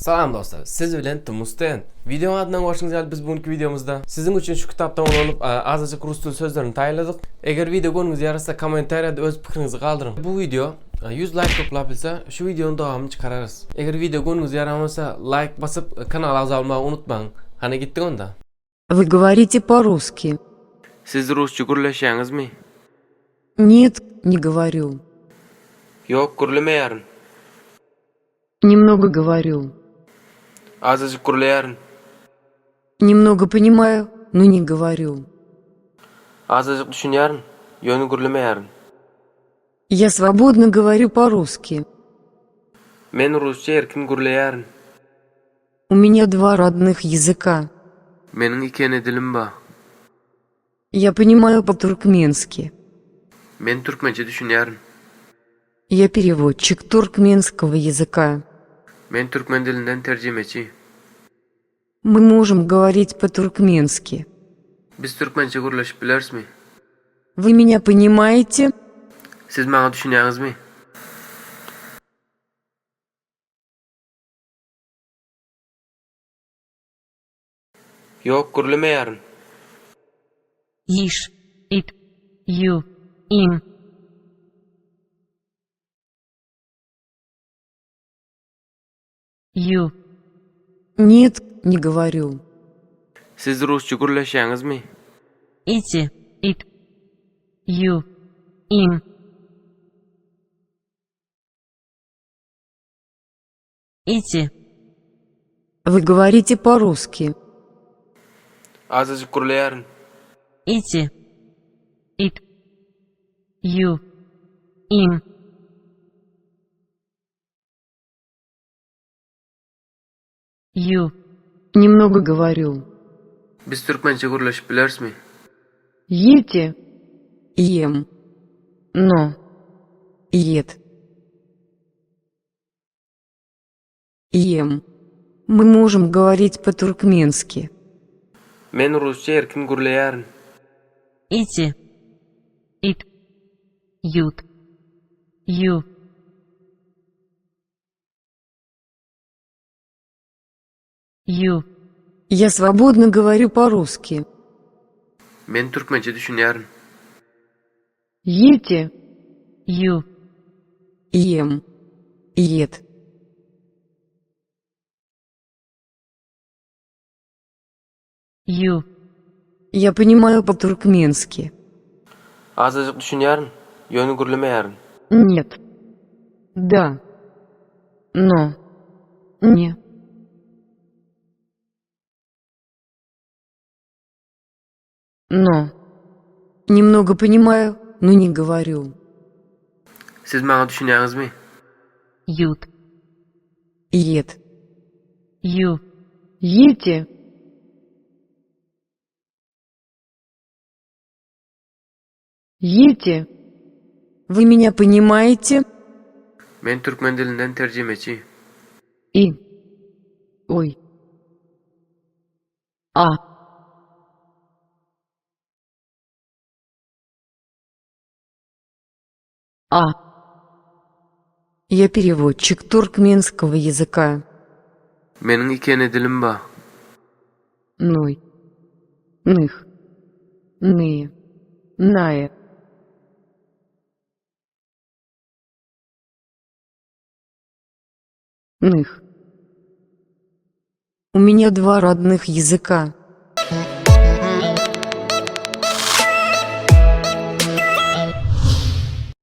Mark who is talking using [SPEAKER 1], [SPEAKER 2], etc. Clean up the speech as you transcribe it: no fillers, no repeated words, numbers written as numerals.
[SPEAKER 1] Salam dostlar, siz bilen Mustayan. Video adından hoşunuza geldi. Biz bugünkü videomuzda sizin için şu kitaptan olanıp azıcık Rus dil sözlerini tayladık. Eğer video konunuza yararsa kommentariyada öz fikrinizi kaldırın. Bu video 100 like toplabilse şu videonun devamını çıkarırız. Eğer video konunuza yaramasa like basıp kanala abone olmayı unutmayın. Hani gittik onda.
[SPEAKER 2] Вы говорите по-русски.
[SPEAKER 1] Siz Rusça gürleşeğiniz mi?
[SPEAKER 2] Нет, не говорю.
[SPEAKER 1] Yok, gürlemeyarın.
[SPEAKER 2] Немного говорю.
[SPEAKER 1] Azıcık gürleyarın.
[SPEAKER 2] Немного понимаю, но не говорю.
[SPEAKER 1] Azıcık düşünyarın. Yönü gürlemeyarın.
[SPEAKER 2] Я свободно говорю по-русски.
[SPEAKER 1] Men Rusça erkin gürleyarın.
[SPEAKER 2] У меня два родных языка.
[SPEAKER 1] Menin ikene dilim ba.
[SPEAKER 2] Я понимаю по-туркменски.
[SPEAKER 1] Men Türkmence düşünyarın.
[SPEAKER 2] Я переводчик туркменского языка.
[SPEAKER 1] Men Türkmen dilinden tercümeci.
[SPEAKER 2] Мы можем говорить по-туркменски.
[SPEAKER 1] Biz Türkmence gürleşip bileriz mi?
[SPEAKER 2] Вы меня понимаете?
[SPEAKER 1] Siz bana düşünüyorsunuz mi? Yok, gürlemeyarın.
[SPEAKER 3] Ish, it, you, im. You,
[SPEAKER 2] Нет, не говорю.
[SPEAKER 1] Siz Rusça gürleşeğiniz mi?
[SPEAKER 3] iti, it, you, im. Ити,
[SPEAKER 2] Вы говорите по-русски.
[SPEAKER 1] Azıcık gürleyarın.
[SPEAKER 3] ити, it, you, im. You,
[SPEAKER 2] Немного говорю.
[SPEAKER 1] Biz Türkmence gürleşip bileriz mi?
[SPEAKER 2] Ете? Ем. Но. Ед. Ем. Мы можем говорить по-туркменски.
[SPEAKER 1] Men Rusça erkin gürleyarın.
[SPEAKER 3] ити, it, ют, you. You,
[SPEAKER 2] Я свободно говорю по-русски.
[SPEAKER 1] Men Türkmence düşünyarın.
[SPEAKER 2] Ете?
[SPEAKER 3] you,
[SPEAKER 2] Ем. Ед.
[SPEAKER 3] you.
[SPEAKER 2] Я понимаю по-туркменски.
[SPEAKER 1] Azıcık düşünyarın. Yönü gürlemeyarın.
[SPEAKER 2] Нет. Да. Но. Не. Но. Немного понимаю, но не говорю.
[SPEAKER 1] Siz bana düşünüyorsunuz mi?
[SPEAKER 3] Ют,
[SPEAKER 2] Ед.
[SPEAKER 3] you.
[SPEAKER 2] Ете? Ете? Вы меня понимаете?
[SPEAKER 1] Men Türkmen dilinden tercümeci.
[SPEAKER 2] И. Ой. А. А. Я переводчик туркменского языка.
[SPEAKER 1] Menin ikene dilim ba.
[SPEAKER 2] Ной. Ных. Ные. Ная. Ных. У меня два родных языка.